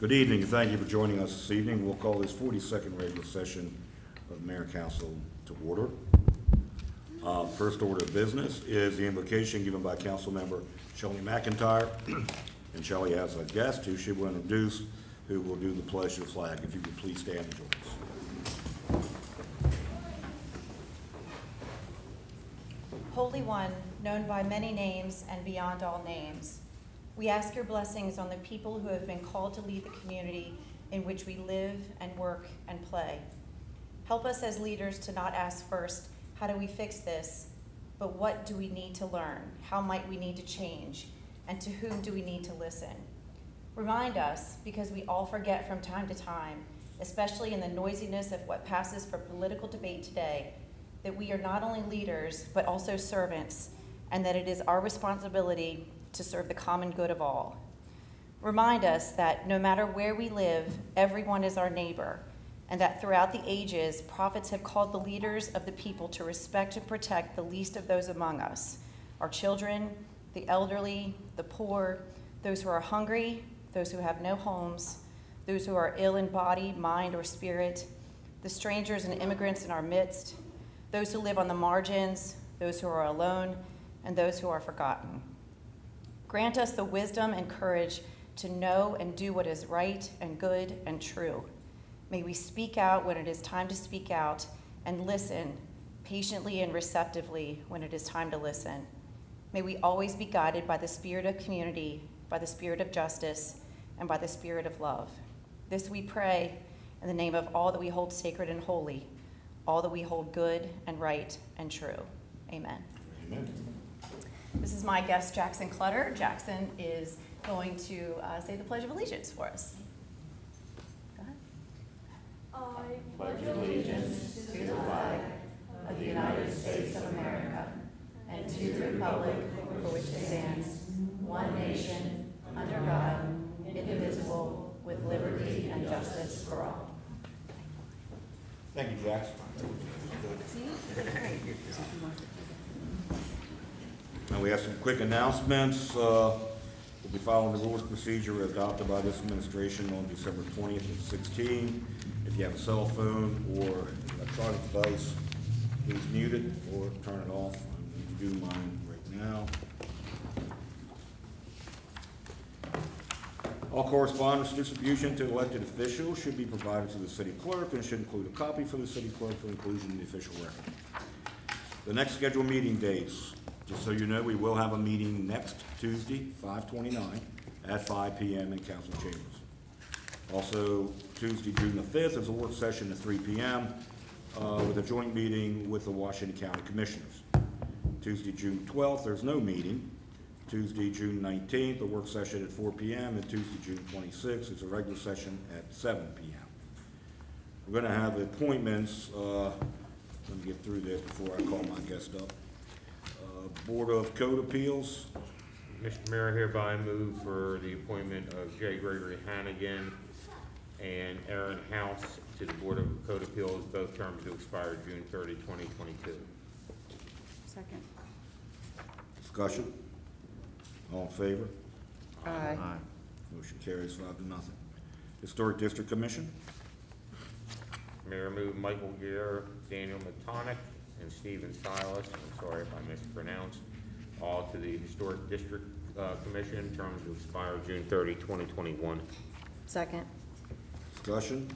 Good evening, and thank you for joining us this evening. We'll call this 42nd regular session of the Mayor and Council to order. First order of business is the invocation given by Council Member Shelley McIntyre. And Shelley has a guest who she will introduce, who will do the pledge to the flag. If you would please stand and join us. Holy One, known by many names and beyond all names, we ask your blessings on the people who have been called to lead the community in which we live and work and play. Help us as leaders to not ask first, how do we fix this, but what do we need to learn? How might we need to change? And to whom do we need to listen? Remind us, because we all forget from time to time, especially in the noisiness of what passes for political debate today, that we are not only leaders, but also servants, and that it is our responsibility to serve the common good of all. Remind us that no matter where we live, everyone is our neighbor, and that throughout the ages, prophets have called the leaders of the people to respect and protect the least of those among us, our children, the elderly, the poor, those who are hungry, those who have no homes, those who are ill in body, mind, or spirit, the strangers and immigrants in our midst, those who live on the margins, those who are alone, and those who are forgotten. Grant us the wisdom and courage to know and do what is right and good and true. May we speak out when it is time to speak out and listen patiently and receptively when it is time to listen. May we always be guided by the spirit of community, by the spirit of justice, and by the spirit of love. This we pray in the name of all that we hold sacred and holy, all that we hold good and right and true. Amen. Amen. This is my guest, Jackson Clutter. Jackson is going to say the Pledge of Allegiance for us. Go ahead. I pledge allegiance to the flag of the United States of America and to the republic for which it stands, one nation, under God, indivisible, with liberty and justice for all. Thank you, Jackson. Now we have some quick announcements. We'll be following the rules of procedure adopted by this administration on December 20th at 16. If you have a cell phone or electronic device, please mute it or turn it off. I'm going to do mine right now. All correspondence distribution to elected officials should be provided to the city clerk and should include a copy for the city clerk for inclusion in the official record. The next scheduled meeting dates, just so you know, we will have a meeting next Tuesday, 5/29, at 5 p.m. in council chambers. Also, Tuesday, June the 5th is a work session at 3 p.m. With a joint meeting with the Washington County Commissioners. Tuesday, June 12th, there's no meeting. Tuesday, June 19th, a work session at 4 p.m. and Tuesday, June 26th is a regular session at 7 p.m. We're going to have appointments. Let me get through this before I call my guest up. Board of Code Appeals. Mr. Mayor, hereby move for the appointment of J. Gregory Hannigan and Aaron House to the Board of Code Appeals, both terms to expire June 30, 2022. Second. Discussion. All in favor? Aye. Motion carries 5-0. Historic District Commission. Mayor, move Michael Gear, Daniel Matonic, and Stephen Silas, I'm sorry if I mispronounced, all to the Historic District Commission, terms to expire June 30, 2021. Second. Discussion.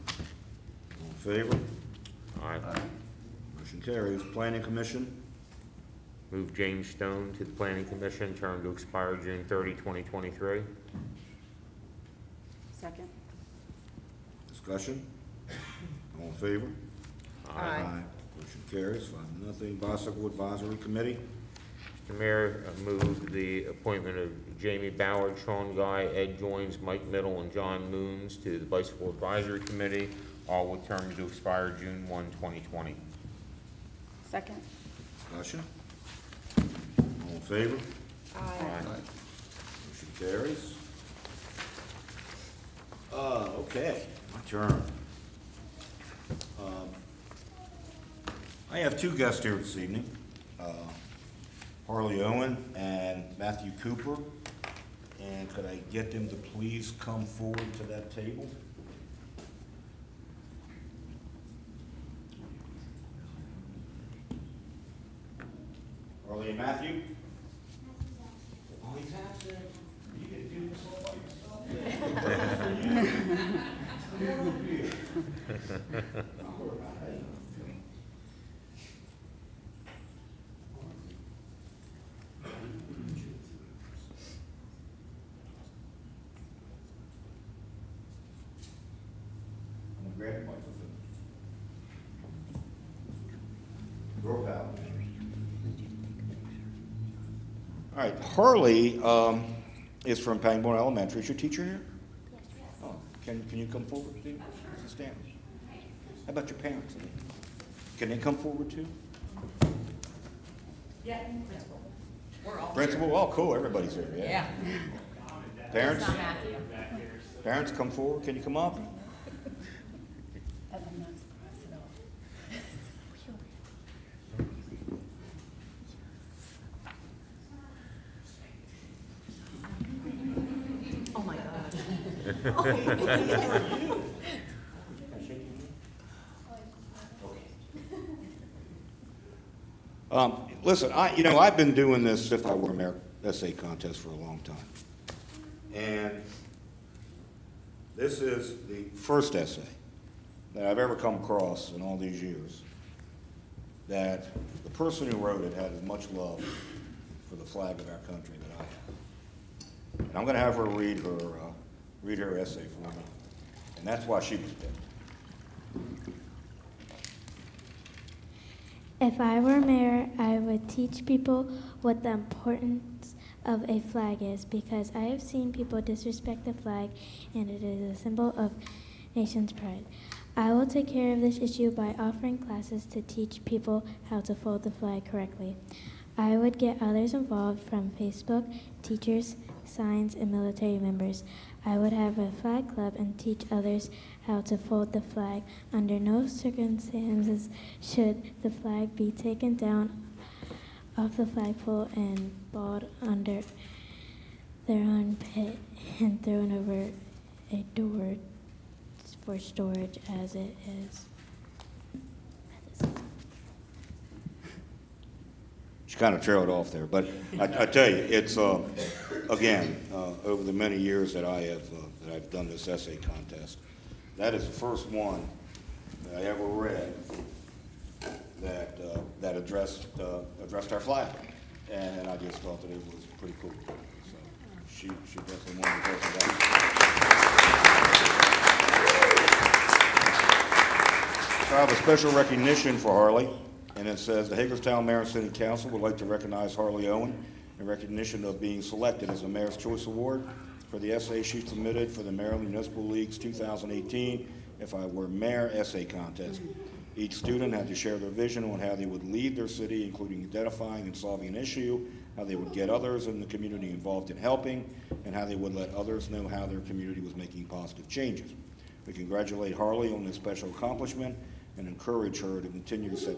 All in favor? Aye. Motion carries. Planning Commission. Move James Stone to the Planning Commission, term to expire June 30, 2023. Second. Discussion. All in favor? Aye. Motion carries 5-0. Bicycle Advisory Committee. Mr. Mayor, I move the appointment of Jamie Ballard, Sean Guy, Ed Joins, Mike Middle, and John Moons to the Bicycle Advisory Committee, all with terms to expire June 1, 2020. Second. Discussion. All in favor? Aye. Motion carries. Okay, my turn. I have two guests here this evening. Harley Owen and Matthew Cooper. And could I get them to please come forward to that table? Harley and Matthew? Oh, he's absent. You can do this all by yourself. Come on up here. All right. I'm gonna grab the microphone. Roll out. All right, Harley is from Pangborn Elementary. Is your teacher here? Yes. Oh, can you come forward, please? Stand. How about your parents? Can they come forward too? Yeah, principal. We're all Principal? Oh, cool. Everybody's here. Yeah. Yeah. Parents? It's not Matthew. Parents, come forward. Can you come up? I'm not surprised at all. Oh my God. Listen, I've been doing this If I Were Mayor essay contest for a long time. And this is the first essay that I've ever come across in all these years that the person who wrote it had as much love for the flag of our country that I have. And I'm going to have her read her essay for me. And that's why she was picked. If I were mayor, I would teach people what the importance of a flag is, because I have seen people disrespect the flag, and it is a symbol of nation's pride. I will take care of this issue by offering classes to teach people how to fold the flag correctly. I would get others involved from Facebook, teachers, signs, and military members. I would have a flag club and teach others how to fold the flag. Under no circumstances should the flag be taken down off the flagpole and balled under their own pit and thrown over a door for storage as it is. She kind of trailed off there, but I tell you, it's again over the many years that I've done this essay contest, that is the first one that I ever read that addressed our flag, and I just thought that it was pretty cool. So she definitely won the person. So I have a special recognition for Harley. And it says, the Hagerstown Mayor and City Council would like to recognize Harley Owen in recognition of being selected as the Mayor's Choice Award for the essay she submitted for the Maryland Municipal League's 2018 If I Were Mayor essay contest. Each student had to share their vision on how they would lead their city, including identifying and solving an issue, how they would get others in the community involved in helping, and how they would let others know how their community was making positive changes. We congratulate Harley on this special accomplishment and encourage her to continue to set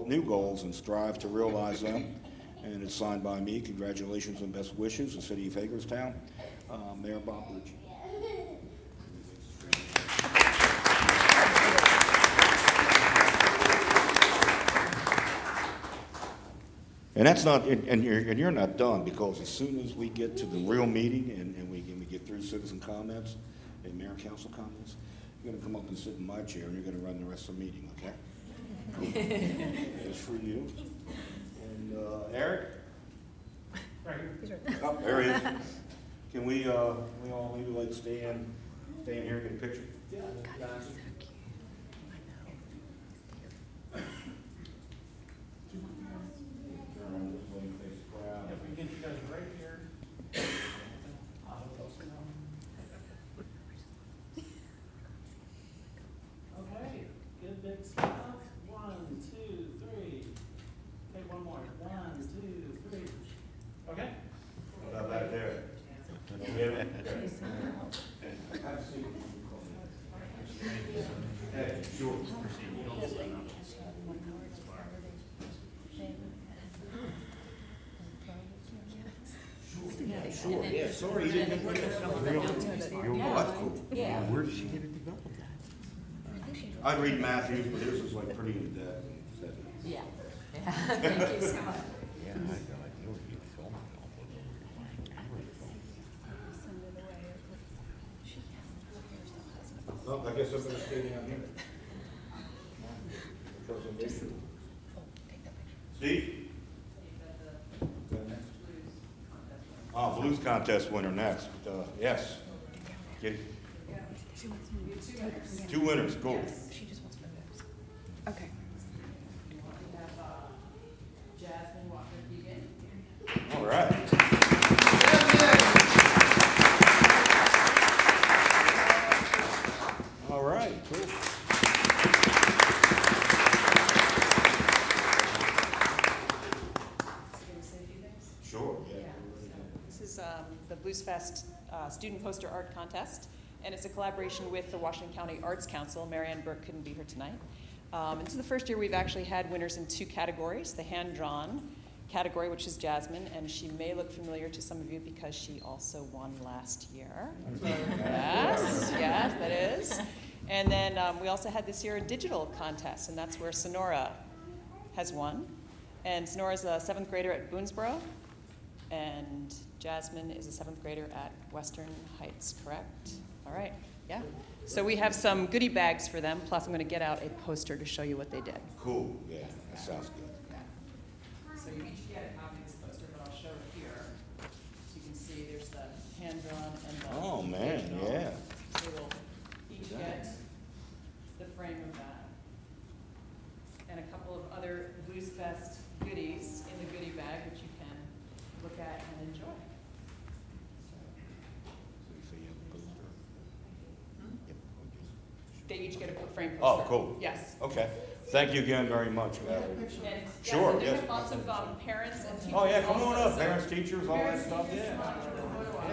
new goals and strive to realize them. And it's signed by me. Congratulations and best wishes, the City of Hagerstown. Mayor Bob Lucci. And that's not, and you're not done, because as soon as we get to the real meeting and we get through citizen comments and mayor and council comments, you're going to come up and sit in my chair, and you're going to run the rest of the meeting, okay? It's for you. And Eric? Right here. Oh, there he is. Can we all maybe like stand here and get a picture? Yeah. If we get you guys right here. Okay, good big smile. 1, 2, 3. Okay, one more. 1, 2, 3. Okay? What about back there? Yeah. Have a seat. Hey, sure. sure, yeah, sorry, you didn't bring this. Oh, that's cool. Yeah. Where did she get it developed at? I'd read Matthews, but this is like pretty in depth. Yeah. Yeah. Thank you so much. Yeah, I had no idea where you filmed it. Well, I guess I'm gonna stay down here. Presentation. Steve? Oh, blues contest winner next. Yes. Okay. 2 winners, cool. She just wants photos. Okay. Jasmine Walker Keegan. All right. All right, cool. Sure, yeah. This is the Blues Fest Student Poster Art Contest, and it's a collaboration with the Washington County Arts Council. Marianne Burke couldn't be here tonight. And this is the first year we've actually had winners in 2 categories. The hand-drawn category, which is Jasmine, and she may look familiar to some of you because she also won last year. Yes, yes, that is. And then we also had this year a digital contest, and that's where Sonora has won. And Sonora's a 7th grader at Boonesboro, and Jasmine is a 7th grader at Western Heights, correct? All right, yeah. So we have some goodie bags for them, plus I'm going to get out a poster to show you what they did. Cool, yeah, that sounds good. So you each get a copy of this poster, but I'll show it here. So you can see there's the hand-drawn and the Oh, man, digital. yeah. So we'll each get the frame of that. And a couple of other Blues Fest goodies in the goodie bag, which you can look at and enjoy. They each get a frame poster. Oh, cool. Yes. Okay. Thank you again very much, Valerie. And Sure, yes, yes. there's lots of parents and teachers. Oh, yeah, come on also, up, so parents, teachers, all that parents, stuff, teachers, yeah. come on for the photo op.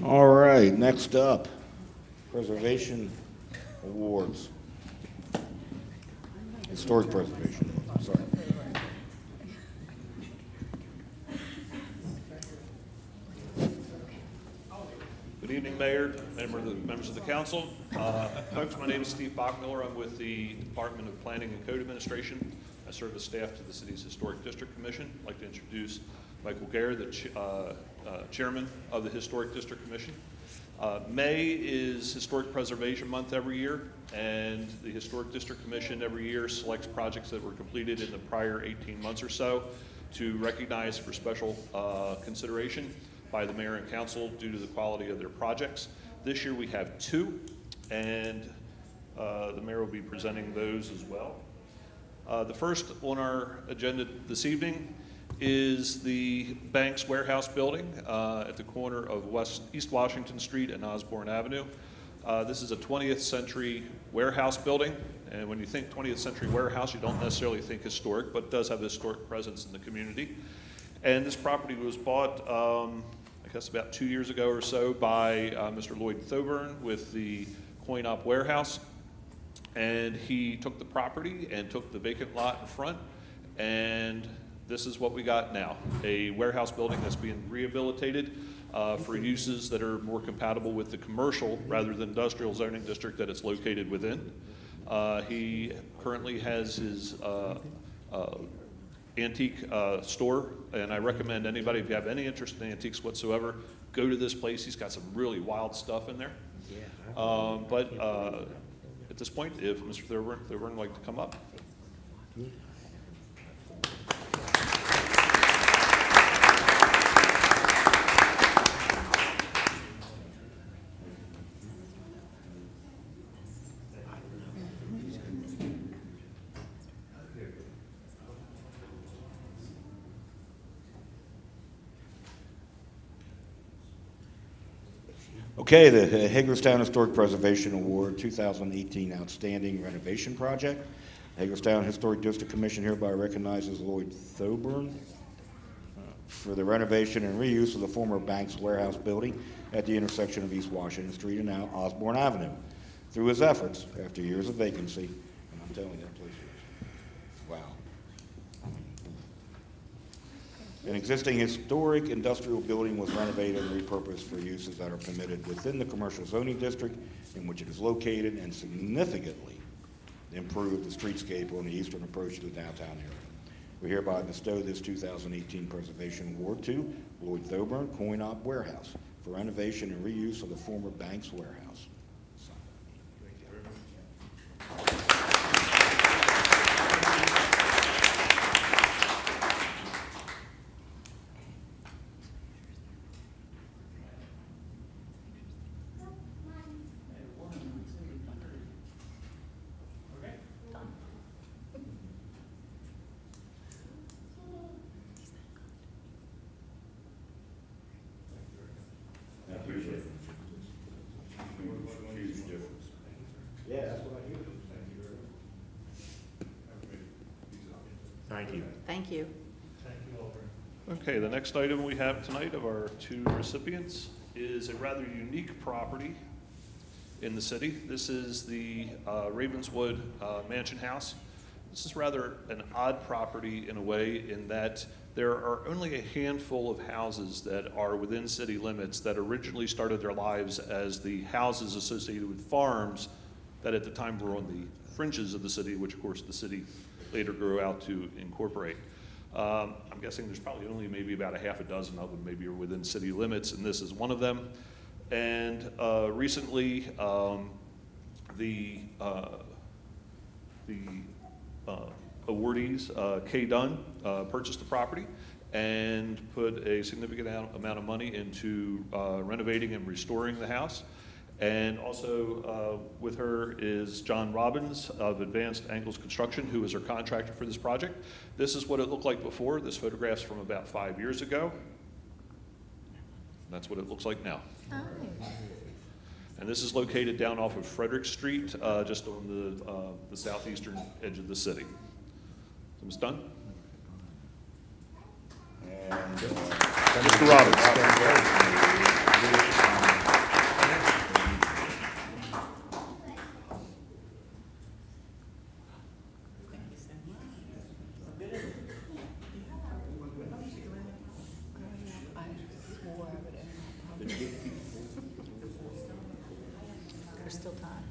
All right, next up, Preservation Awards. Historic Preservation, sorry. Good evening, Mayor, members of the council. Folks, my name is Steve Bachmiller. I'm with the Department of Planning and Code Administration. I serve as staff to the city's Historic District Commission. I'd like to introduce Michael Gare, the chairman of the Historic District Commission. May is Historic Preservation Month every year, and the Historic District Commission every year selects projects that were completed in the prior 18 months or so to recognize for special consideration by the mayor and council due to the quality of their projects. This year we have 2, and the mayor will be presenting those as well. The first on our agenda this evening is the Banks Warehouse Building at the corner of East Washington Street and Osborne Avenue. This is a 20th century warehouse building, and when you think 20th century warehouse, you don't necessarily think historic, but it does have a historic presence in the community. And this property was bought, I guess about 2 years ago or so by Mr. Lloyd Thoburn with the Coin Op Warehouse. And he took the property and took the vacant lot in front, and this is what we got now, a warehouse building that's being rehabilitated for uses that are more compatible with the commercial rather than industrial zoning district that it's located within. He currently has his antique store, and I recommend anybody, if you have any interest in antiques whatsoever, go to this place. He's got some really wild stuff in there. But at this point, if Mr. Thurber would like to come up. Okay, the Hagerstown Historic Preservation Award 2018 Outstanding Renovation Project. Hagerstown Historic District Commission hereby recognizes Lloyd Thoburn for the renovation and reuse of the former Banks Warehouse building at the intersection of East Washington Street and now Osborne Avenue. Through his efforts, after years of vacancy, and I'm telling you, that place is, wow. An existing historic industrial building was renovated and repurposed for uses that are permitted within the commercial zoning district in which it is located, and significantly improved the streetscape on the eastern approach to the downtown area. We hereby bestow this 2018 Preservation Award to Lloyd Thoburn, Coin Op Warehouse, for renovation and reuse of the former Banks Warehouse. Yeah, that's what I hear. Thank you. Thank you. Okay, the next item we have tonight of our two recipients is a rather unique property in the city. This is the Ravenswood Mansion House. This is rather an odd property in a way, in that there are only a handful of houses that are within city limits that originally started their lives as the houses associated with farms that at the time were on the fringes of the city, which of course the city later grew out to incorporate. I'm guessing there's probably only maybe about a half a dozen of them maybe are within city limits, and this is one of them. And recently, the awardees, K. Dunn, purchased the property and put a significant amount of money into renovating and restoring the house. And also with her is John Robbins of Advanced Angles Construction, who is her contractor for this project. This is what it looked like before. This photograph's from about 5 years ago. That's what it looks like now. Nice. And this is located down off of Frederick Street, just on the southeastern edge of the city. So Ms. Dunn? And Mr. Robbins. There's still time.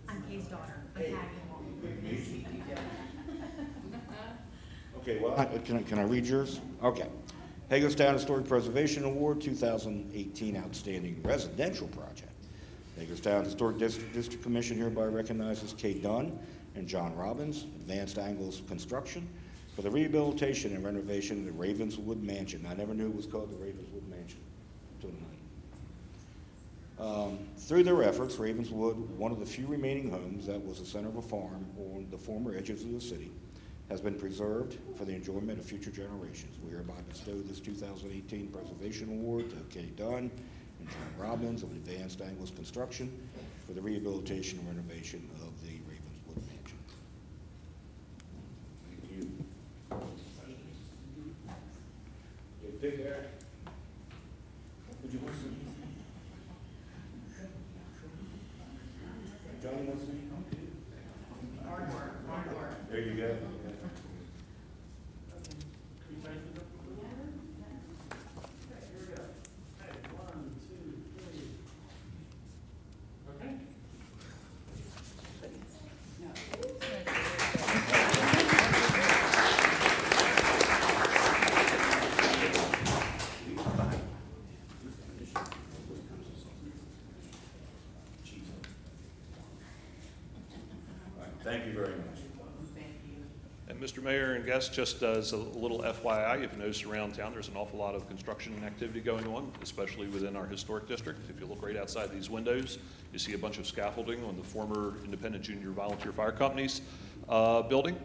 I'm Kay's daughter. I'm tagging along. okay, well, can I read yours? Okay. Hagerstown Historic Preservation Award 2018 Outstanding Residential Project. Hagerstown Historic District Commission hereby recognizes K. Dunn and John Robbins, Advanced Angles Construction, for the rehabilitation and renovation of the Ravenswood Mansion. I never knew it was called the Ravenswood Mansion until tonight. Through their efforts, Ravenswood, one of the few remaining homes that was the center of a farm on the former edges of the city, has been preserved for the enjoyment of future generations. We hereby bestow this 2018 Preservation Award to K. Dunn and John Robbins of Advanced Angles Construction for the rehabilitation and renovation of the Ravenswood Mansion. Thank you. Big Eric. Would you want some? Johnny wants some? Hard work. There you go. very much. And Mr. Mayor and guests, just as a little FYI, if you notice around town, there's an awful lot of construction activity going on, especially within our historic district. If you look right outside these windows, you see a bunch of scaffolding on the former Independent Junior Volunteer Fire Company's building.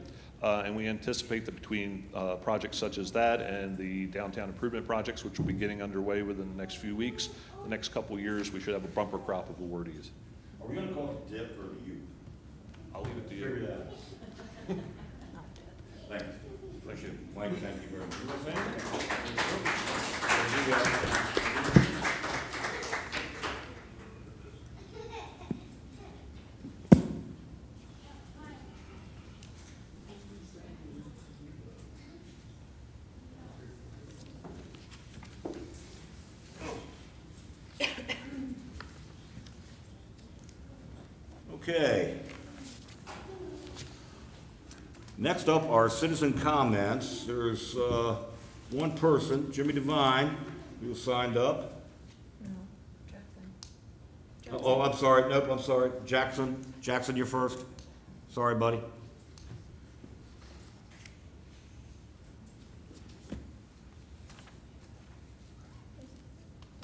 And we anticipate that between projects such as that and the downtown improvement projects, which will be getting underway within the next few weeks, the next couple of years, we should have a bumper crop of awardees. Are we going to call it DIP or the U? I'll leave it to Figure you. that out. Thank you. Appreciate it. Mike, thank you very much. You want to say anything? Okay. Next up are citizen comments. There's one person, Jimmy Devine, who signed up. Oh, I'm sorry. Nope, I'm sorry. Jackson. Jackson, you're first. Sorry, buddy. Do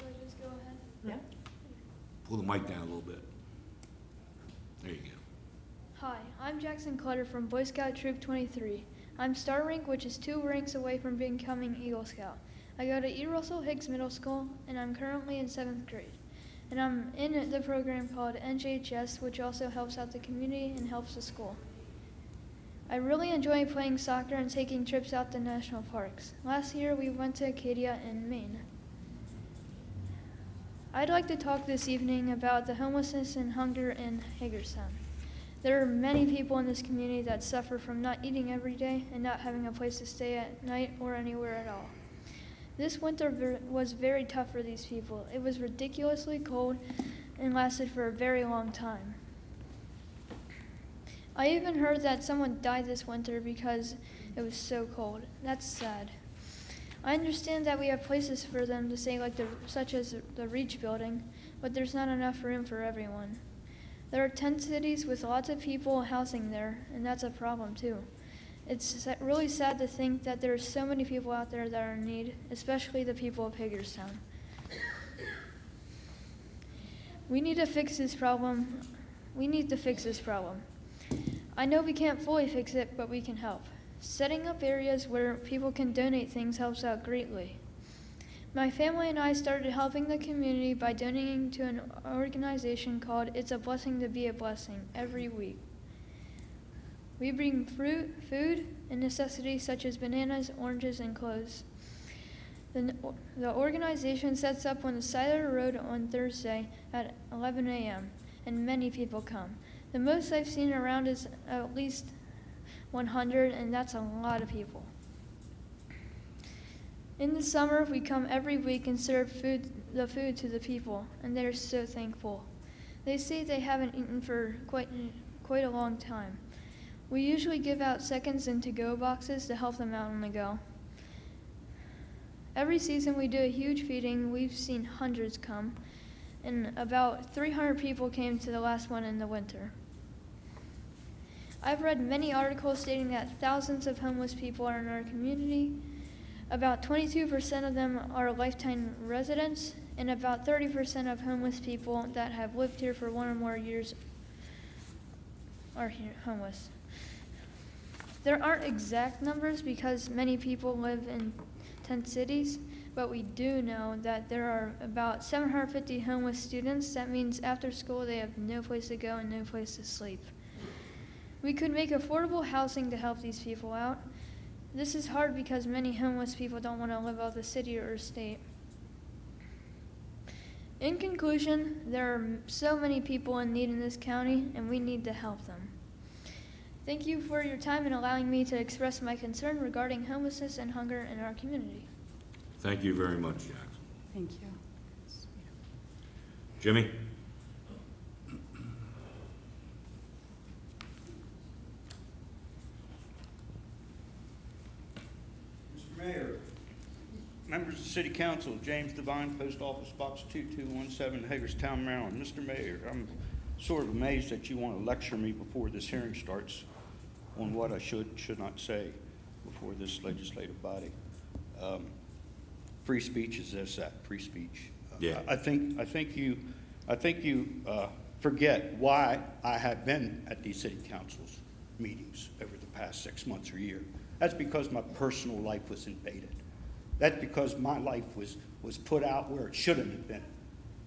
I just go ahead? Yeah. Pull the mic down a little bit. There you go. Hi, I'm Jackson Clutter from Boy Scout Troop 23. I'm Star Rank, which is 2 ranks away from becoming Eagle Scout. I go to E. Russell Higgs Middle School, and I'm currently in 7th grade. And I'm in the program called NJHS, which also helps out the community and helps the school. I really enjoy playing soccer and taking trips out to national parks. Last year, we went to Acadia in Maine. I'd like to talk this evening about the homelessness and hunger in Hagerstown. There are many people in this community that suffer from not eating every day and not having a place to stay at night or anywhere at all. This winter was very tough for these people. It was ridiculously cold and lasted for a very long time. I even heard that someone died this winter because it was so cold. That's sad. I understand that we have places for them to stay, such as the Reach building, but there's not enough room for everyone. There are 10 cities with lots of people housing there, and that's a problem too. It's really sad to think that there are so many people out there that are in need, especially the people of Hagerstown. We need to fix this problem. I know we can't fully fix it, but we can help. Setting up areas where people can donate things helps out greatly. My family and I started helping the community by donating to an organization called It's a Blessing to Be a Blessing every week. We bring fruit, food, and necessities such as bananas, oranges, and clothes. The organization sets up on the side of the road on Thursday at 11 a.m., and many people come. The most I've seen around is at least 100, and that's a lot of people. In the summer, we come every week and serve the food to the people, and they're so thankful. They say they haven't eaten for quite a long time. We usually give out seconds and to-go boxes to help them out on the go. Every season we do a huge feeding. We've seen hundreds come, and about 300 people came to the last one in the winter. I've read many articles stating that thousands of homeless people are in our community. About 22% of them are lifetime residents, and about 30% of homeless people that have lived here for 1 or more years are homeless. There aren't exact numbers because many people live in 10 cities, but we do know that there are about 750 homeless students. That means after school they have no place to go and no place to sleep. We could make affordable housing to help these people out. This is hard because many homeless people don't want to live out of the city or state. In conclusion, there are so many people in need in this county, and we need to help them. Thank you for your time and allowing me to express my concern regarding homelessness and hunger in our community. Thank you very much, Jackson. Thank you. Jimmy? Mr. Mayor, members of the City Council, James Devine, Post Office Box 2217, Hagerstown, Maryland. Mr. Mayor, I'm sort of amazed that you want to lecture me before this hearing starts. on what I should not say before this legislative body. Free speech is this, that, free speech. Yeah. I think you forget why I have been at these city councils meetings over the past 6 months or year. That's because my personal life was invaded. That's because my life was put out where it shouldn't have been,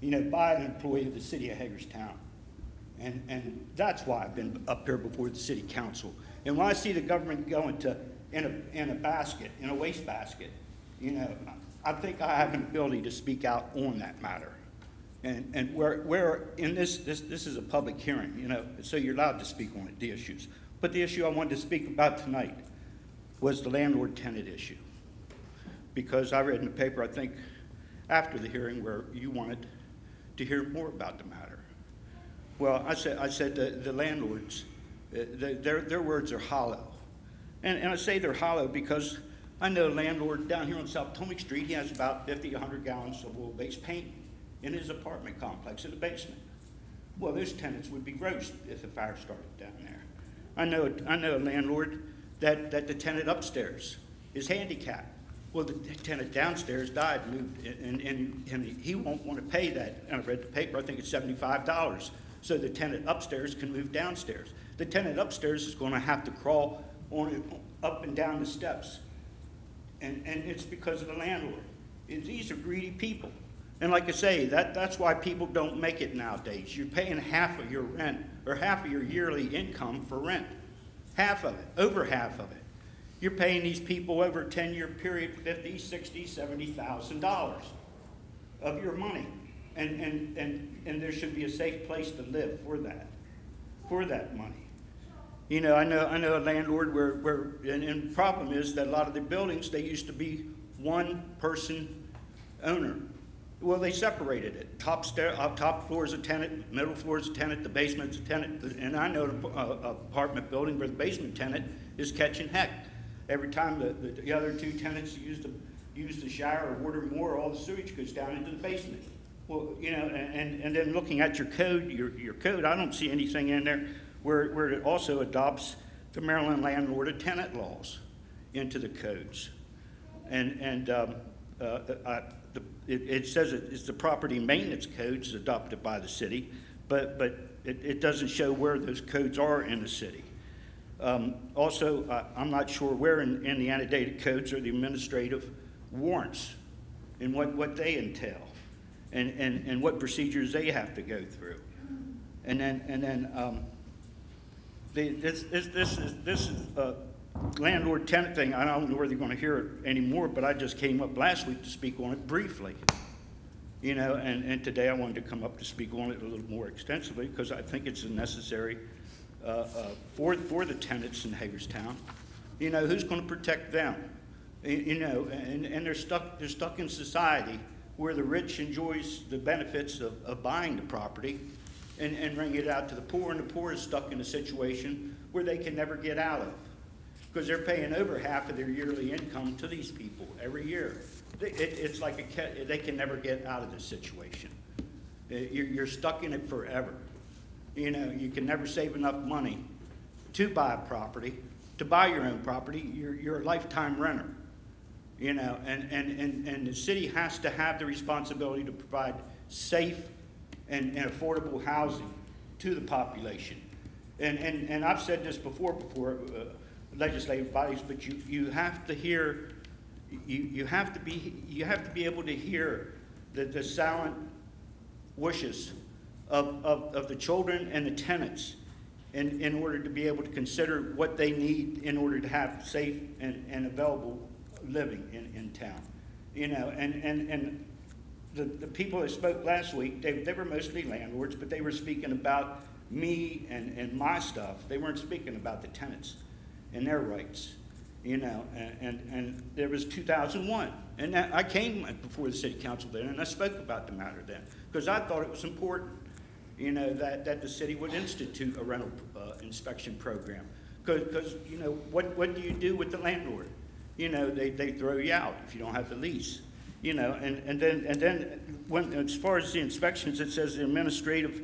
you know, by an employee of the city of Hagerstown. And that's why I've been up here before the city council. And when I see the government going to, in a basket, in a waste basket, you know, I think I have an ability to speak out on that matter. And where in this is a public hearing, you know, so you're allowed to speak on it, the issues. But the issue I wanted to speak about tonight was the landlord-tenant issue. Because I read in the paper, I think, after the hearing where you wanted to hear more about the matter. Well, I said the landlords, their words are hollow. And I say they're hollow because I know a landlord down here on South Potomac Street, he has about 50, 100 gallons of oil-based paint in his apartment complex in the basement. Well, those tenants would be grossed if a fire started down there. I know a landlord that the tenant upstairs is handicapped. Well, the tenant downstairs died, moved, and he won't want to pay that. And I read the paper, I think it's $75, so the tenant upstairs can move downstairs. The tenant upstairs is going to have to crawl up and down the steps, and it's because of the landlord. These are greedy people. And like I say, that's why people don't make it nowadays. You're paying half of your rent or half of your yearly income for rent. Half of it, over half of it. You're paying these people over a 10-year period $50,000, $60,000, $70,000 of your money. And there should be a safe place to live for that money. You know, I know a landlord and the problem is that a lot of the buildings, they used to be one person owner. Well, they separated it. Top floor is a tenant, middle floor is a tenant, the basement's a tenant. And I know an apartment building where the basement tenant is catching heck. Every time the other two tenants use the shower or order more, all the sewage goes down into the basement. Well, you know, and then looking at your code, your code, I don't see anything in there where it also adopts the Maryland landlord-tenant laws into the codes. It says it's the property maintenance codes adopted by the city, but it doesn't show where those codes are in the city. Also, I'm not sure where in the annotated codes are the administrative warrants and what they entail and what procedures they have to go through. And then this is a landlord-tenant thing. I don't know whether you're going to hear it anymore, but I just came up last week to speak on it briefly. You know, and today I wanted to come up to speak on it a little more extensively because I think it's necessary for the tenants in Hagerstown. You know, who's going to protect them? You know, and they're stuck in society where the rich enjoys the benefits of buying the property and bringing it out to the poor, and the poor is stuck in a situation where they can never get out of because they're paying over half of their yearly income to these people every year. It's like they can never get out of this situation. You're stuck in it forever. You know, you can never save enough money to buy a property, to buy your own property. You're a lifetime renter. You know, and the city has to have the responsibility to provide safe and affordable housing to the population. And I've said this before legislative bodies, but you have to hear, you have to be able to hear the silent wishes of the children and the tenants in order to be able to consider what they need in order to have safe and available living in town. You know, and the people that spoke last week, they were mostly landlords, but they were speaking about me and my stuff. They weren't speaking about the tenants and their rights. You know, and there was 2001, and I came before the city council then, and I spoke about the matter then, because I thought it was important, you know, that the city would institute a rental inspection program, because you know, what do you do with the landlord? You know, they throw you out if you don't have the lease. You know, and then when, as far as the inspections, it says an administrative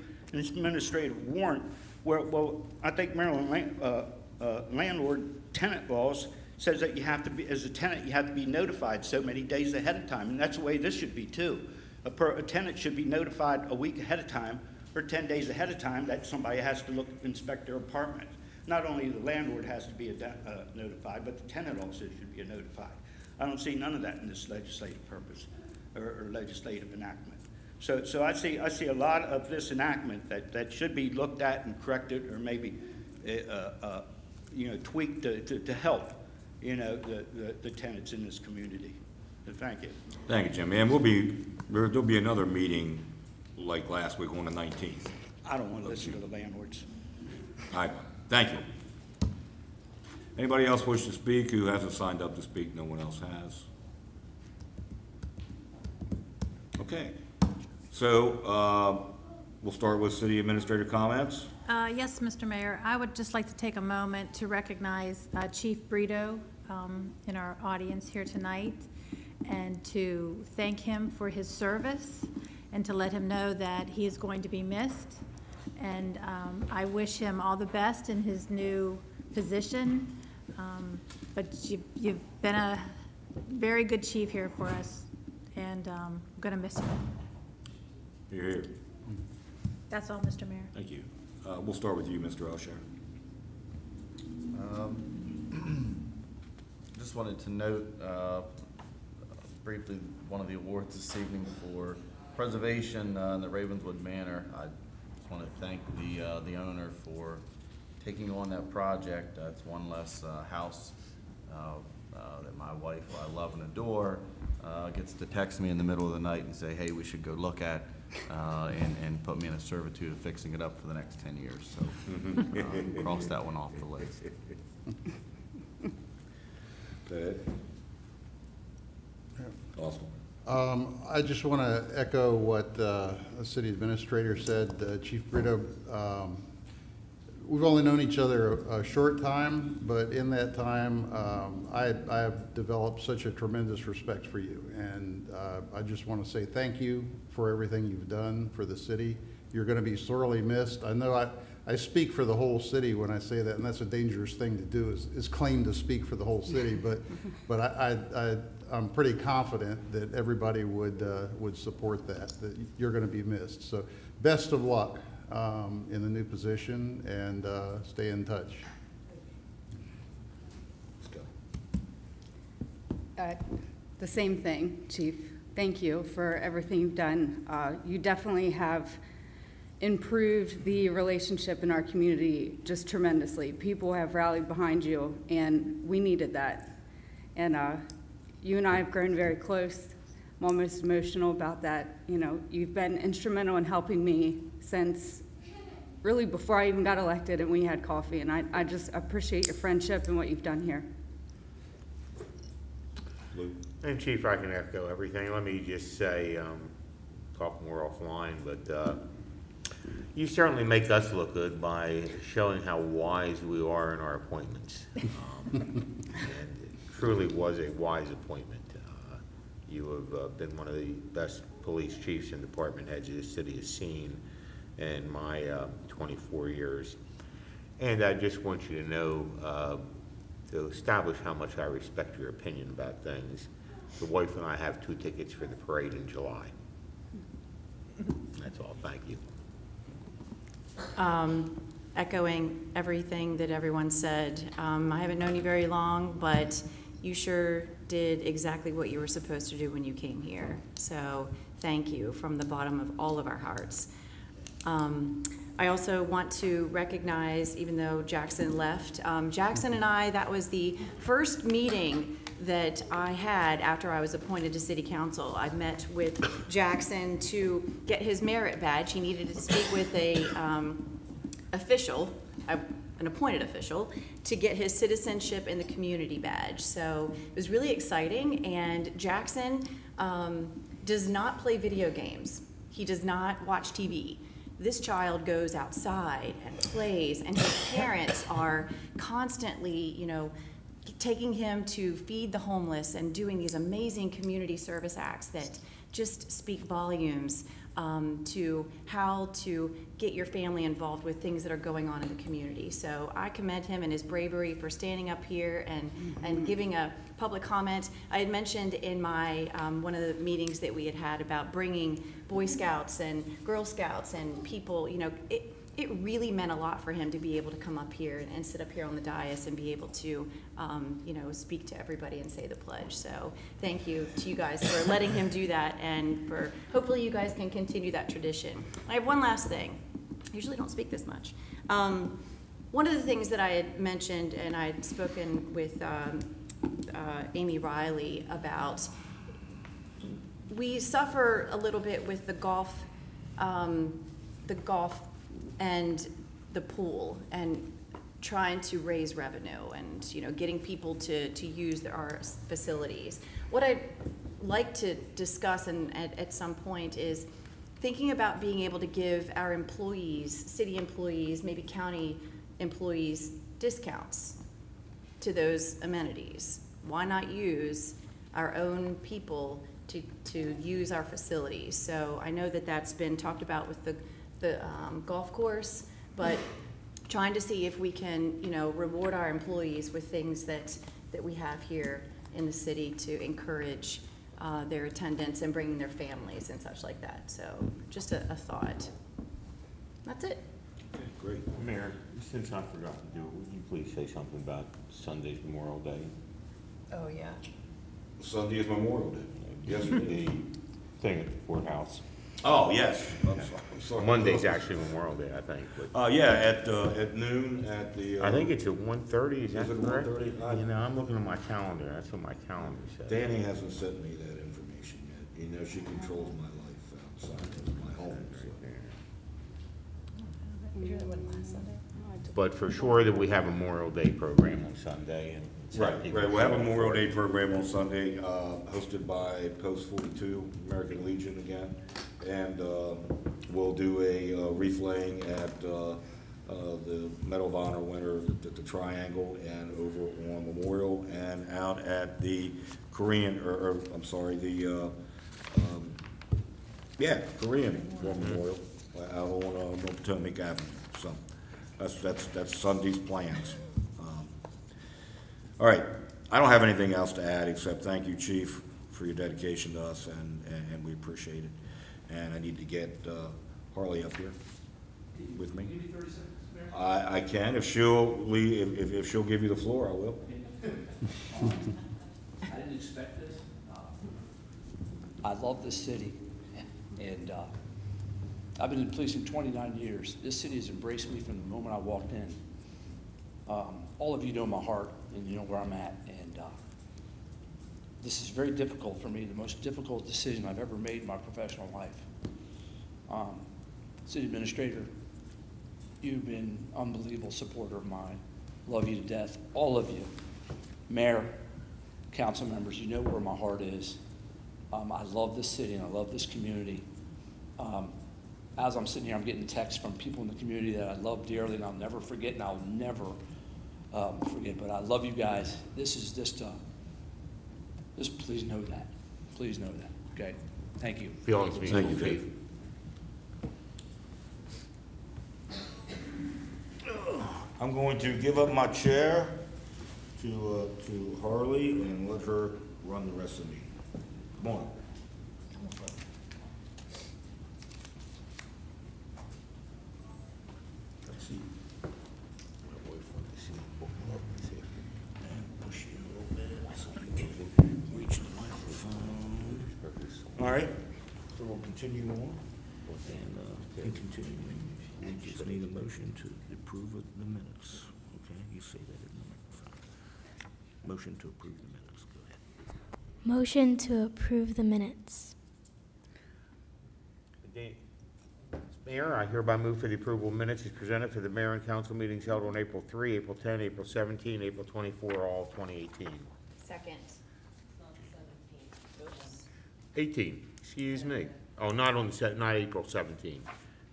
warrant. Well, I think Maryland landlord-tenant laws says that you have to be, as a tenant, you have to be notified so many days ahead of time, and that's the way this should be too. A tenant should be notified a week ahead of time or 10 days ahead of time that somebody has to inspect their apartment. Not only the landlord has to be notified, but the tenant also should be notified. I don't see none of that in this legislative purpose or legislative enactment. So I see a lot of this enactment that should be looked at and corrected, or maybe tweaked to help the tenants in this community. So thank you. Thank you, Jim. And there'll be another meeting like last week on the 19th. I don't want to listen to the landlords. All right, thank you. Anybody else wish to speak who hasn't signed up to speak? No one else has. Okay, so we'll start with city administrator comments. Yes, Mr. Mayor, I would just like to take a moment to recognize Chief Brito in our audience here tonight, and to thank him for his service, and to let him know that he is going to be missed. And I wish him all the best in his new position. But you've been a very good chief here for us, and I'm going to miss you. You're here. That's all, Mr. Mayor. Thank you. We'll start with you, Mr. Elsher. Just wanted to note briefly one of the awards this evening for preservation in the Ravenswood Manor. I just want to thank the owner for taking on that project. It's one less house that my wife, who I love and adore, gets to text me in the middle of the night and say, hey, we should go look at, and put me in a servitude of fixing it up for the next 10 years. So cross that one off the list. Good. Awesome. I just want to echo what the city administrator said. Chief Brito, we've only known each other a short time, but in that time, I have developed such a tremendous respect for you. And I just want to say thank you for everything you've done for the city. You're going to be sorely missed. I know I speak for the whole city when I say that, and that's a dangerous thing to do, is claim to speak for the whole city. But I'm pretty confident that everybody would support that you're going to be missed. So best of luck in the new position, and stay in touch. Let's go. The same thing, Chief. Thank you for everything you've done. You definitely have improved the relationship in our community just tremendously. People have rallied behind you, and we needed that. And you and I have grown very close. I'm almost emotional about that. You know, you've been instrumental in helping me since really before I even got elected and we had coffee. And I just appreciate your friendship and what you've done here. And Chief, I can echo everything. Let me just say, talk more offline, but you certainly make us look good by showing how wise we are in our appointments. And it truly was a wise appointment. You have been one of the best police chiefs and department heads the city has seen in my 24 years. And I just want you to know, to establish how much I respect your opinion about things, the wife and I have 2 tickets for the parade in July. That's all. Thank you. Echoing everything that everyone said, I haven't known you very long, but you sure did exactly what you were supposed to do when you came here. So thank you from the bottom of all of our hearts. I also want to recognize, even though Jackson left, Jackson and I, that was the first meeting that I had after I was appointed to city council. I met with Jackson to get his merit badge. He needed to speak with a official, an appointed official, to get his citizenship in the community badge. So it was really exciting, and Jackson does not play video games. He does not watch TV. This child goes outside and plays, and his parents are constantly, taking him to feed the homeless and doing these amazing community service acts that just speak volumes to how to get your family involved with things that are going on in the community. So I commend him and his bravery for standing up here and giving a public comment. I had mentioned in my one of the meetings that we had about bringing Boy Scouts and Girl Scouts and people, you know, it really meant a lot for him to be able to come up here and sit up here on the dais and be able to, you know, speak to everybody and say the pledge. So thank you to you guys for letting him do that, and for hopefully you guys can continue that tradition. I have one last thing. I usually don't speak this much. One of the things that I had mentioned, and I had spoken with Amy Riley about, we suffer a little bit with the golf and the pool, and trying to raise revenue, and, you know, getting people to use our facilities. What I'd like to discuss and at some point is thinking about being able to give our employees, city employees, maybe county employees, discounts to those amenities. Why not use our own people to use our facilities? So I know that that's been talked about with the golf course, but trying to see if we can, you know, reward our employees with things that we have here in the city to encourage their attendance and bringing their families and such like that. So just a thought. That's it. Okay, great. Mayor, since I forgot to do it, would you please say something about Sunday's Memorial Day? Oh, yeah. Sunday is Memorial Day. Yes, The thing at the courthouse. Oh, yes. I'm sorry. Monday's actually Memorial Day, I think. But Yeah, at noon at the. I think it's at 1:30, is that Is it correct? 1:30? You know, I'm looking at my calendar, that's what my calendar says. Danny hasn't sent me that information yet. You know, she controls my life outside of my home. So. But for sure that we have a Memorial Day program on Sunday, and Right. We'll have a Memorial Day program on Sunday, hosted by Post 42, American Legion again. And we'll do a wreath laying at the Medal of Honor winner at the Triangle, and over on Memorial, and out at the Korean, Korean War Memorial out on Potomac Avenue. So that's Sunday's plans. All right, I don't have anything else to add, except thank you, Chief, for your dedication to us, and we appreciate it. And I need to get Harley up here with me. Give me 30 seconds, Mayor. I can, if she'll give you the floor, I will. I didn't expect this. I love this city, and I've been in policing 29 years. This city has embraced me from the moment I walked in. All of you know my heart, and you know where I'm at, and this is very difficult for me, the most difficult decision I've ever made in my professional life. City Administrator, you've been an unbelievable supporter of mine. Love you to death, all of you. Mayor, council members, you know where my heart is. I love this city and I love this community. As I'm sitting here, I'm getting texts from people in the community that I love dearly, and I'll never forget, and I'll never forget, but I love you guys. This is just please know that. Please know that, okay? Thank you. Feelings Thank you, mutual, Chief. I'm going to give up my chair to Harley and let her run the rest of the meeting. Come on. Let's see. My boyfriend is here. Open up and see. And push you a little bit so you can reach the microphone. All right, so we'll continue on. And continuing. We just need a motion to approve of the minutes. Okay, you say that in the microphone. Motion to approve the minutes. Go ahead. Motion to approve the minutes. Mayor, I hereby move for the approval of minutes as presented for the mayor and council meetings held on April 3, April 10, April 17, April 24, all of 2018. Second. 18, excuse me. Oh, not April 17.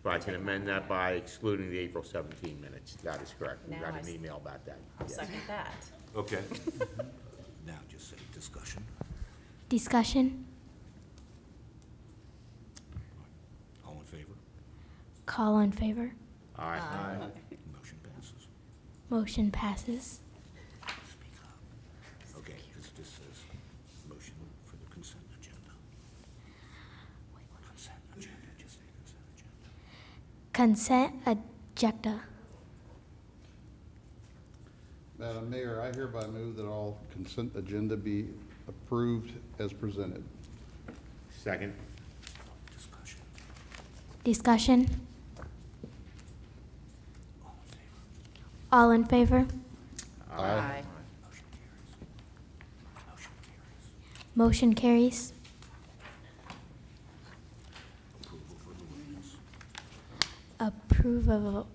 But I can amend that by excluding the April 17 minutes. That is correct. We Now got I an see. email about that. I'll Yes. second that. Okay. Now just say discussion. Discussion. All in favor? Call in favor. Aye. Motion passes. Motion passes. Speak up. Okay, this just says motion for the consent agenda. Consent agenda, just say consent agenda. Consent agenda. Madam Mayor, I hereby move that all consent agenda be approved as presented. Second. Discussion. Discussion. All in favor? All in favor? Aye. Motion carries. Motion carries. Approval for the ordinance. Approve of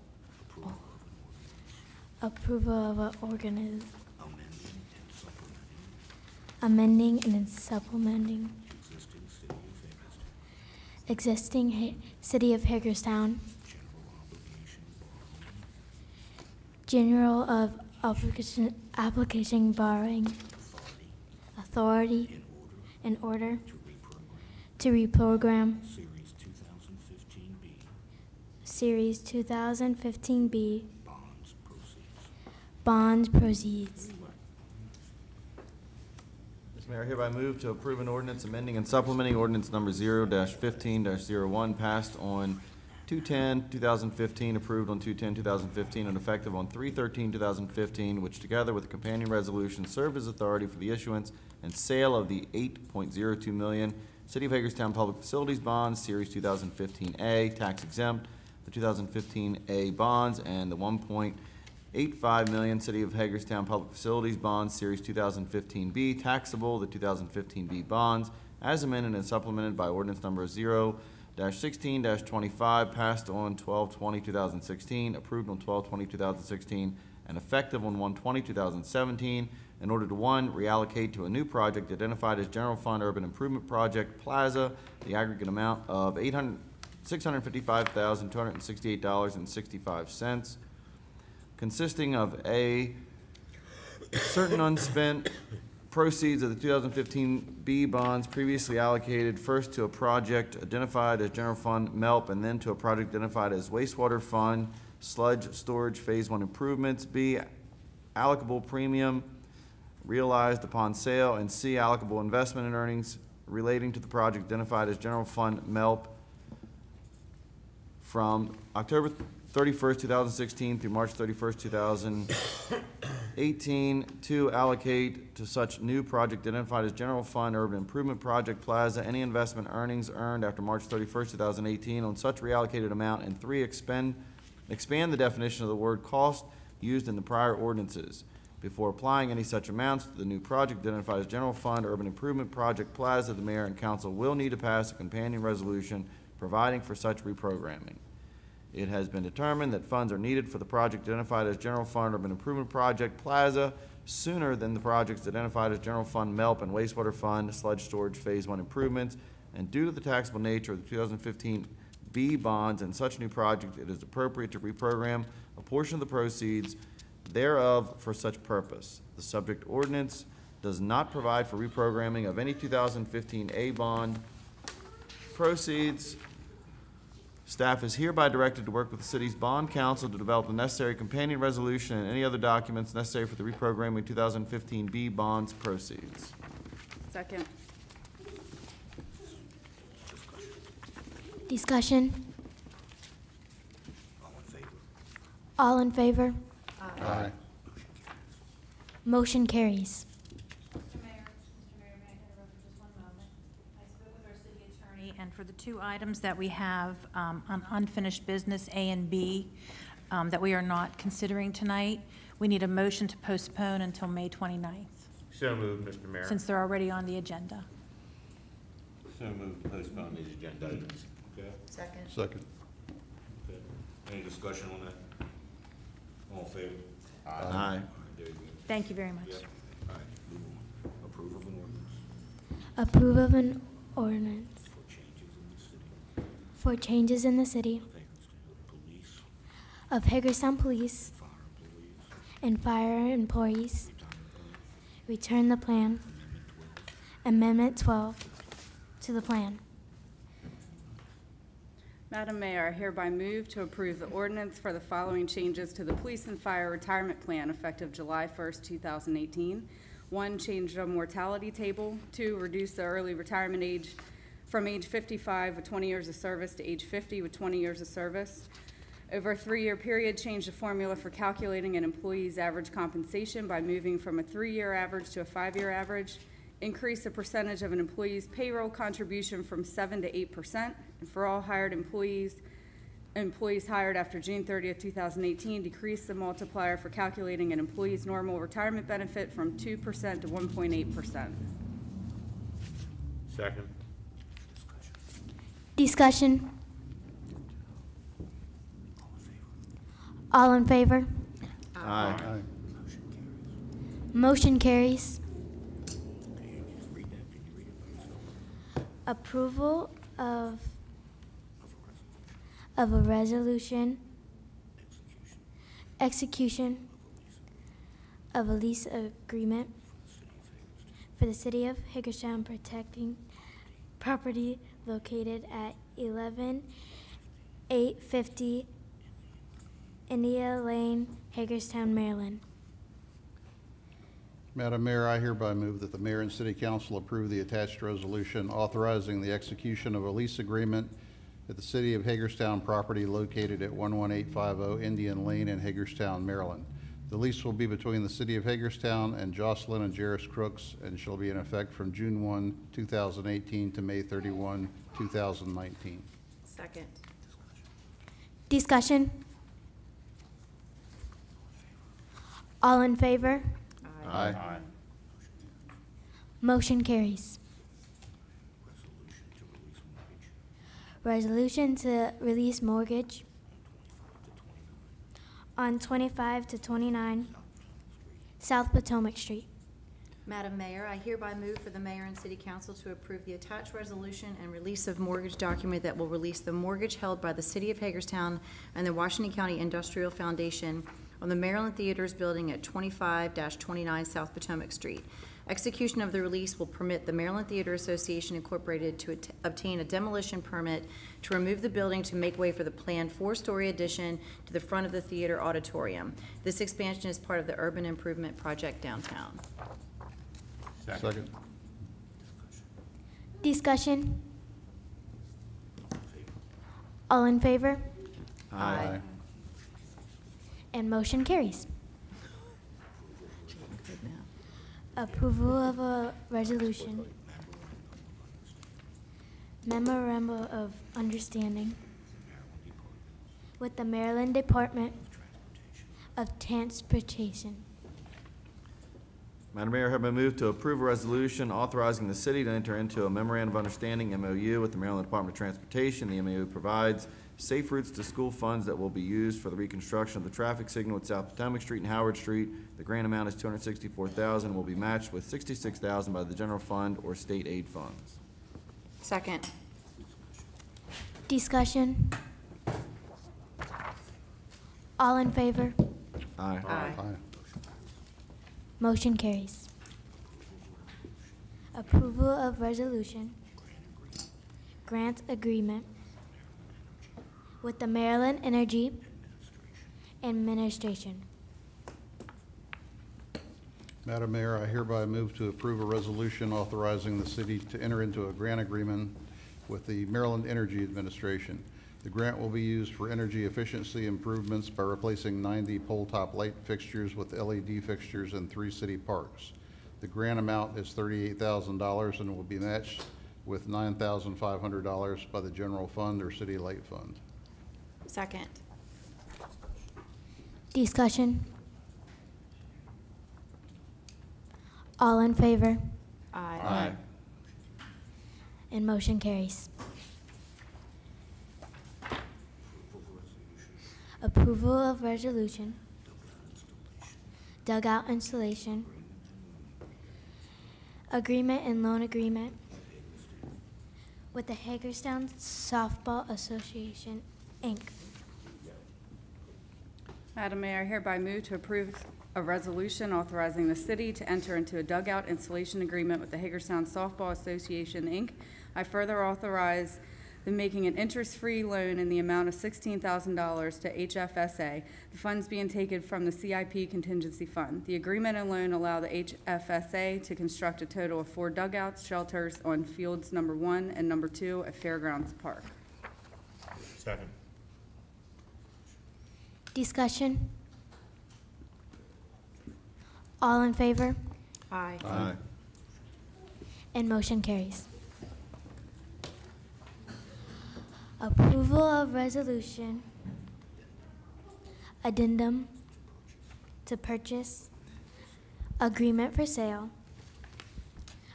Approval of an ordinance. approval of an organism Amending and supplementing amending and supplementing existing City of Hagerstown existing City of Hagerstown general obligation borrowing general of application borrowing authority in order in order to reprogram to reprogram Series 2015B Series 2015B bonds proceeds. bonds proceeds. Mr. Mayor, I hereby move to approve an ordinance amending and supplementing ordinance number 0-15-01 passed on 2/10/2015, approved on 2/10/2015, and effective on 3/13/2015, which together with a companion resolution serve as authority for the issuance and sale of the $8.02 million City of Hagerstown Public Facilities Bonds, Series 2015A, tax exempt, the 2015A bonds, and the $1.85 million City of Hagerstown Public Facilities Bonds, Series 2015B, taxable, the 2015B bonds, as amended and supplemented by ordinance number 0-16-25, passed on 12/20/2016, approved on 12/20/2016, and effective on 1/20/2017, in order to, 1, reallocate to a new project identified as General Fund Urban Improvement Project Plaza the aggregate amount of $655,268.65, consisting of A, certain unspent proceeds of the 2015B bonds previously allocated first to a project identified as General Fund MELP and then to a project identified as Wastewater Fund Sludge Storage Phase 1 Improvements. B, allocable premium realized upon sale, and C, allocable investment and earnings relating to the project identified as General Fund MELP from October 31st, 2016 through March 31st, 2018, to allocate to such new project identified as General Fund Urban Improvement Project Plaza any investment earnings earned after March 31st, 2018 on such reallocated amount, and 3, expand the definition of the word cost used in the prior ordinances. Before applying any such amounts to the new project identified as General Fund Urban Improvement Project Plaza, the mayor and council will need to pass a companion resolution providing for such reprogramming. It has been determined that funds are needed for the project identified as General Fund Urban Improvement Project Plaza sooner than the projects identified as General Fund MELP and Wastewater Fund Sludge Storage Phase 1 Improvements, and due to the taxable nature of the 2015B bonds and such new project, it is appropriate to reprogram a portion of the proceeds thereof for such purpose. The subject ordinance does not provide for reprogramming of any 2015A bond proceeds. Staff is hereby directed to work with the city's bond council to develop the necessary companion resolution and any other documents necessary for the reprogramming of 2015B bonds proceeds. Second. Discussion. All in favor? All in favor? Aye. Motion carries. Mr. Mayor, may I interrupt for just one moment? I spoke with our city attorney, and for the two items that we have on unfinished business, A and B, that we are not considering tonight, we need a motion to postpone until May 29th, So moved, Mr. Mayor. since they're already on the agenda. So moved to postpone these agenda items. Okay. Second. Second. Okay. Any discussion on that? All in favor? Aye. There you go. Thank you very much. Yeah. All right, move on. Approve of an ordinance Approve of an ordinance for changes in the city for changes in the city of Hagerstown Police, of Hagerstown Police fire employees, and fire employees, return the plan, Amendment 12, to the plan. Madam Mayor, I hereby move to approve the ordinance for the following changes to the police and fire retirement plan effective July 1st, 2018. 1, change the mortality table. 2, reduce the early retirement age from age 55 with 20 years of service to age 50 with 20 years of service. Over a 3-year period, change the formula for calculating an employee's average compensation by moving from a 3-year average to a 5-year average. Increase the percentage of an employee's payroll contribution from 7 to 8%. And for all hired employees hired after June 30th, 2018, decrease the multiplier for calculating an employee's normal retirement benefit from 2% to 1.8%. Second. Discussion. All in favor? Aye. Motion carries. Approval of a resolution, execution of a lease agreement for the City of Hagerstown protecting property located at 11850 India Lane, Hagerstown, Maryland. Madam Mayor, I hereby move that the mayor and city council approve the attached resolution authorizing the execution of a lease agreement at the City of Hagerstown property located at 11850 Indian Lane in Hagerstown, Maryland. The lease will be between the City of Hagerstown and Jocelyn and Jairus Crooks and shall be in effect from June 1, 2018 to May 31, 2019. Second. Discussion. All in favor? Aye. Motion carries. Resolution to release mortgage on 25 to 29 South Potomac Street. Madam Mayor, I hereby move for the mayor and city council to approve the attached resolution and release of mortgage document that will release the mortgage held by the City of Hagerstown and the Washington County Industrial Foundation on the Maryland Theaters building at 25-29 South Potomac Street. Execution of the release will permit the Maryland Theater Association Incorporated to obtain a demolition permit to remove the building to make way for the planned 4-story addition to the front of the theater auditorium. This expansion is part of the urban improvement project downtown. Second. Discussion. All in favor? Aye. And motion carries. Approval of a resolution, memorandum of understanding with the Maryland Department of Transportation. Madam Mayor, I hereby move to approve a resolution authorizing the city to enter into a memorandum of understanding, MOU, with the Maryland Department of Transportation. The MOU provides safe routes to school funds that will be used for the reconstruction of the traffic signal at South Potomac Street and Howard Street. The grant amount is $264,000 and will be matched with $66,000 by the general fund or state aid funds. Second. Discussion. All in favor? Aye. Aye. Motion carries. Approval of resolution, grant agreement with the Maryland Energy Administration. Madam Mayor, I hereby move to approve a resolution authorizing the city to enter into a grant agreement with the Maryland Energy Administration. The grant will be used for energy efficiency improvements by replacing 90 pole-top light fixtures with LED fixtures in 3 city parks. The grant amount is $38,000 and will be matched with $9,500 by the general fund or city light fund. Second. Discussion. All in favor? Aye. And motion carries. Approval of resolution, dugout installation, agreement and loan agreement with the Hagerstown Softball Association, Inc. Madam Mayor, I hereby move to approve a resolution authorizing the city to enter into a dugout installation agreement with the Hagerstown Softball Association, Inc. I further authorize the making an interest-free loan in the amount of $16,000 to HFSA, the funds being taken from the CIP contingency fund. The agreement and loan allow the HFSA to construct a total of 4 dugouts, shelters on fields number 1 and number 2 at Fairgrounds Park. Second. Discussion? All in favor? Aye. Aye. And motion carries. Approval of resolution, addendum to purchase, agreement for sale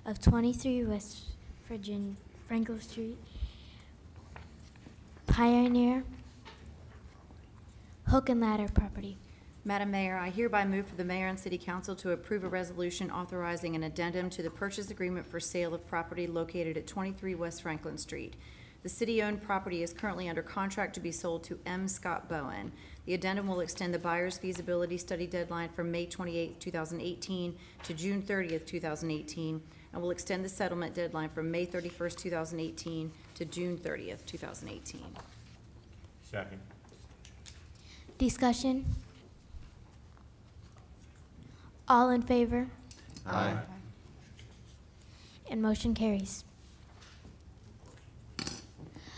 of 23 West Virginia, Franklin Street, Pioneer, Hook and Ladder property. Madam Mayor, I hereby move for the mayor and city council to approve a resolution authorizing an addendum to the purchase agreement for sale of property located at 23 West Franklin Street. The city-owned property is currently under contract to be sold to M. Scott Bowen. The addendum will extend the buyer's feasibility study deadline from May 28, 2018 to June 30th, 2018, and will extend the settlement deadline from May 31st, 2018 to June 30th, 2018. Second. Discussion? All in favor? Aye. And motion carries.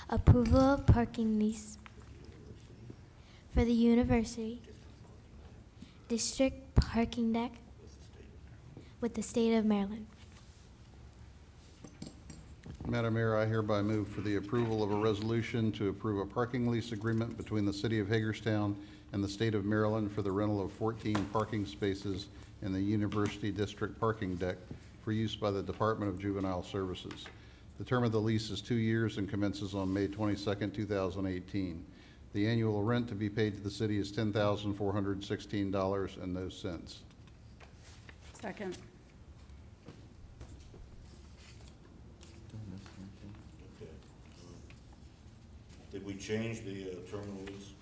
Approval of parking lease for the University District parking deck with the state of Maryland. Madam Mayor, I hereby move for the approval of a resolution to approve a parking lease agreement between the City of Hagerstown and the State of Maryland for the rental of 14 parking spaces in the University District parking deck for use by the Department of Juvenile Services. The term of the lease is 2 years and commences on May 22nd, 2018. The annual rent to be paid to the city is $10,416 and no cents. Second. Okay. Did we change the terminal lease?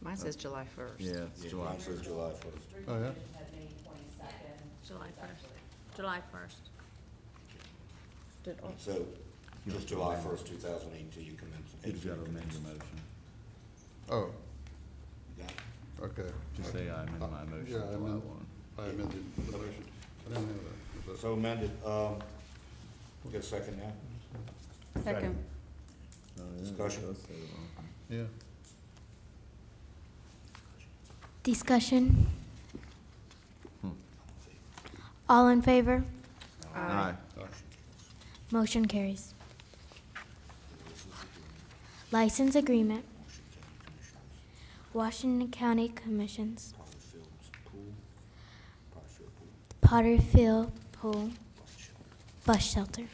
Mine says July 1st. Yeah, it's July. Mine says July 1st. Oh, yeah? July 1st. July 1st. So, just July 1st, 2018, you commence. You've got to amend your motion. Oh, You got it? okay. Just say I amend my motion. Yeah, I to allow amend- one. I amended the motion. I didn't have that. So amended, get a second now? Second. Oh, yeah, it Discussion? does say it on here. Yeah. Discussion? All in favor? Aye. Motion carries. License agreement, Washington County Commissions, Potterfield Pool, Bus Shelter.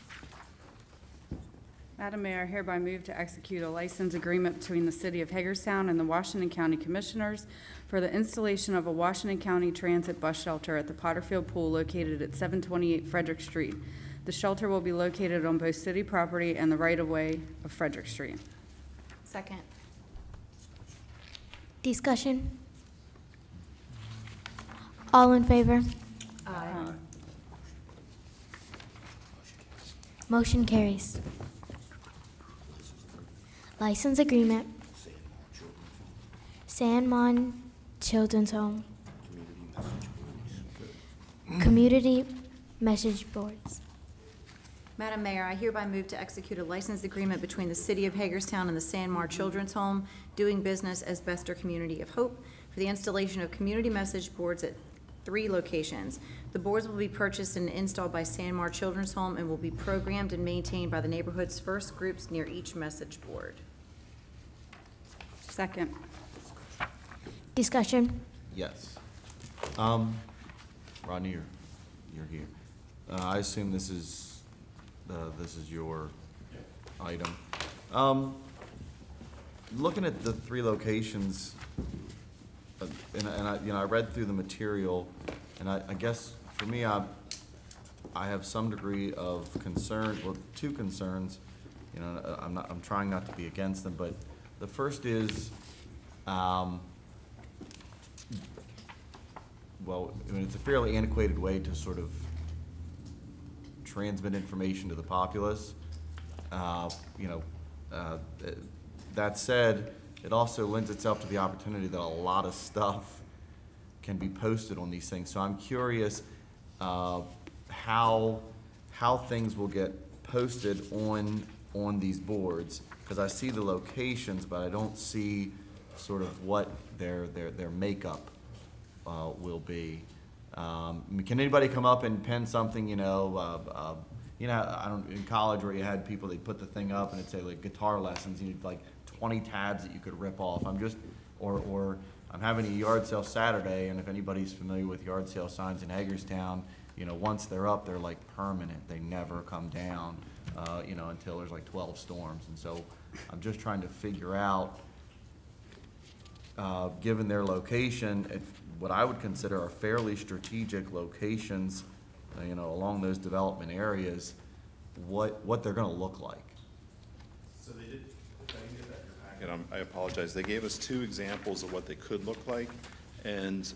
Madam Mayor, I hereby move to execute a license agreement between the City of Hagerstown and the Washington County Commissioners for the installation of a Washington County Transit bus shelter at the Potterfield Pool located at 728 Frederick Street. The shelter will be located on both city property and the right-of-way of Frederick Street. Second. Discussion? All in favor? Aye. Motion carries. License agreement, San Mon Children's Home, Community Message Boards. Madam Mayor, I hereby move to execute a license agreement between the City of Hagerstown and the San Mar Children's Home, doing business as Bester Community of Hope, for the installation of community message boards at 3 locations. The boards will be purchased and installed by San Mar Children's Home and will be programmed and maintained by the neighborhood's first groups near each message board. Second. Discussion? Yes. Rodney, you're here. I assume this is your item. Looking at the 3 locations, and I read through the material, and I guess for me, I have some degree of concern, well, 2 concerns. You know, I'm trying not to be against them, but the first is, well, I mean, it's a fairly antiquated way to sort of transmit information to the populace. You know, that said, it also lends itself to the opportunity that a lot of stuff can be posted on these things. So I'm curious how things will get posted on these boards, because I see the locations, but I don't see sort of what their makeup will be. I mean, can anybody come up and pen something, you know, I don't, in college where you had people, they'd put the thing up and it'd say like guitar lessons, and you'd like 20 tabs that you could rip off. Or I'm having a yard sale Saturday, and if anybody's familiar with yard sale signs in Hagerstown, you know, once they're up, they're like permanent. They never come down, you know, until there's like 12 storms. And so I'm just trying to figure out, given their location, what I would consider are fairly strategic locations, you know, along those development areas, what they're gonna look like. So they did, if I can get that in your packet, I apologize. They gave us 2 examples of what they could look like, and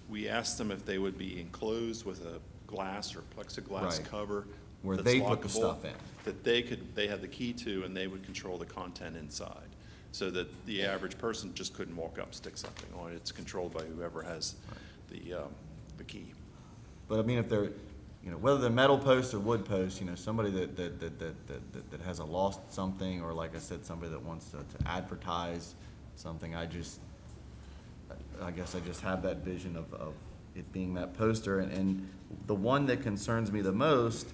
we asked them if they would be enclosed with a glass or plexiglass Right. cover Where that's they put the lockable, stuff in. that they had the key to, and they would control the content inside, so that the average person just couldn't walk up and stick something on it. It's controlled by whoever has the key. But I mean, if they're, you know, whether they're metal posts or wood posts, you know, somebody that has a lost something, or like I said, somebody that wants to advertise something, I guess I just have that vision of it being that poster. And the one that concerns me the most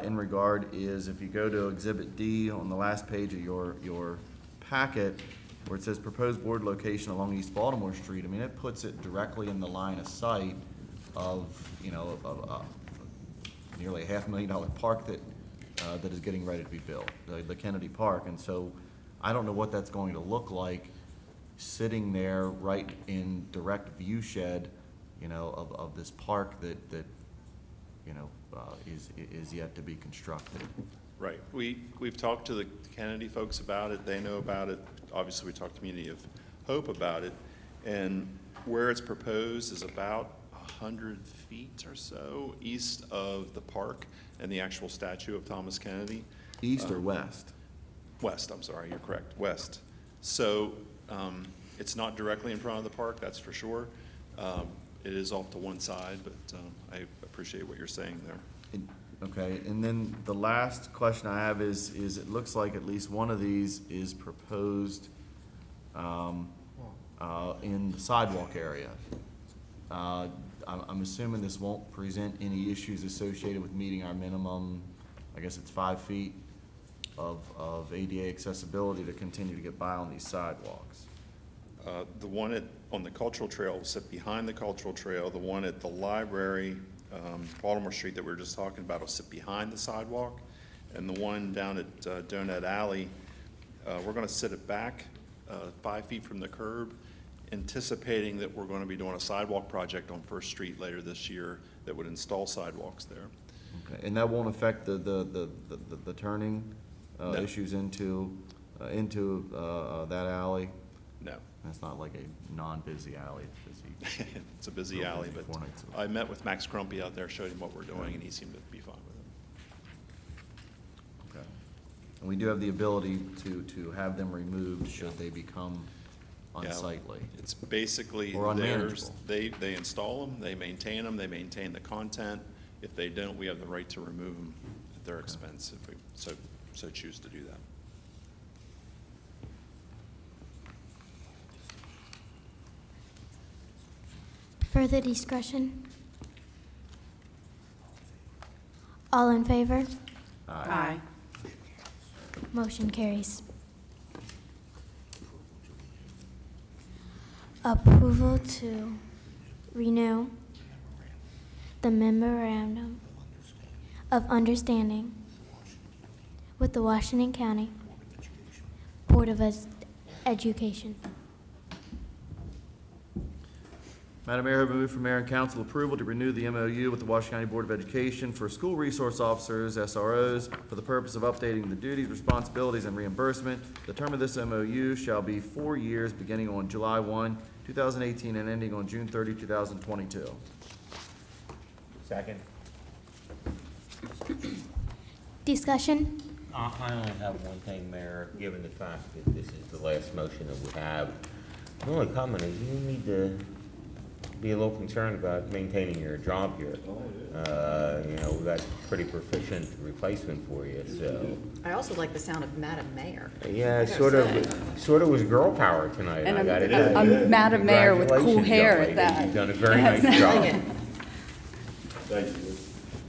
in regard is if you go to Exhibit D on the last page of your packet, where it says proposed board location along East Baltimore Street. I mean, it puts it directly in the line of sight of, you know, nearly a $500,000 park that is getting ready to be built, the Kennedy Park. And so I don't know what that's going to look like sitting there right in direct view shed, you know, of this park that you know, is yet to be constructed. Right. We've talked to the Kennedy folks about it. They know about it. Obviously, we talked Community of Hope about it. And where it's proposed is about 100 feet or so east of the park and the actual statue of Thomas Kennedy. East or west? West, I'm sorry, you're correct, west. So it's not directly in front of the park, that's for sure. It is off to one side, but I appreciate what you're saying there. Okay, and then the last question I have is it looks like at least one of these is proposed in the sidewalk area. I'm assuming this won't present any issues associated with meeting our minimum, I guess it's 5 feet of ADA accessibility to continue to get by on these sidewalks. The one on the cultural trail will sit behind the cultural trail. The one at the library, Baltimore Street that we were just talking about, will sit behind the sidewalk. And the one down at Donut Alley, we're going to sit it back 5 feet from the curb, anticipating that we're going to be doing a sidewalk project on First Street later this year that would install sidewalks there. Okay, and that won't affect the turning No. issues into that alley? No. That's not like a non-busy alley, it's busy. It's a busy alley, but I met with Max Crumpy out there, showed him what we're doing, and he seemed to be fine with it. Okay. And we do have the ability to have them removed should they become unsightly. Yeah, it's basically Or theirs. unmanageable. They install them, they maintain them, they maintain the content. If they don't, we have the right to remove them at their expense if we so choose to do that. Further discussion? All in favor? Aye. Motion carries. Approval to renew the memorandum of understanding with the Washington County Board of Education. Madam Mayor, I move for Mayor and Council approval to renew the MOU with the Washington County Board of Education for school resource officers, SROs, for the purpose of updating the duties, responsibilities, and reimbursement. The term of this MOU shall be 4 years, beginning on July 1, 2018 and ending on June 30, 2022. Second? Discussion? I only have one thing, Mayor, given the fact that this is the last motion that we have. The only comment is you need to be a little concerned about maintaining your job here. You know, we've got pretty proficient replacement for you, so. I also like the sound of Madam Mayor. Yeah, it I sort gotta of was girl power tonight, And I I'm- gotta tell I'm you. Madam Mayor with cool Congratulations, hair young at lady. that. You've done a very Yes. nice I job. like it. Thank you.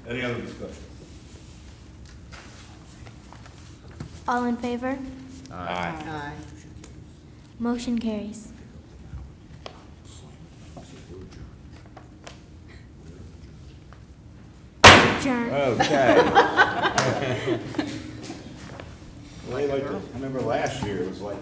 Any other discussion? All in favor? Aye. Motion carries. Adjourn. Okay. Well, like, I remember last year, it was like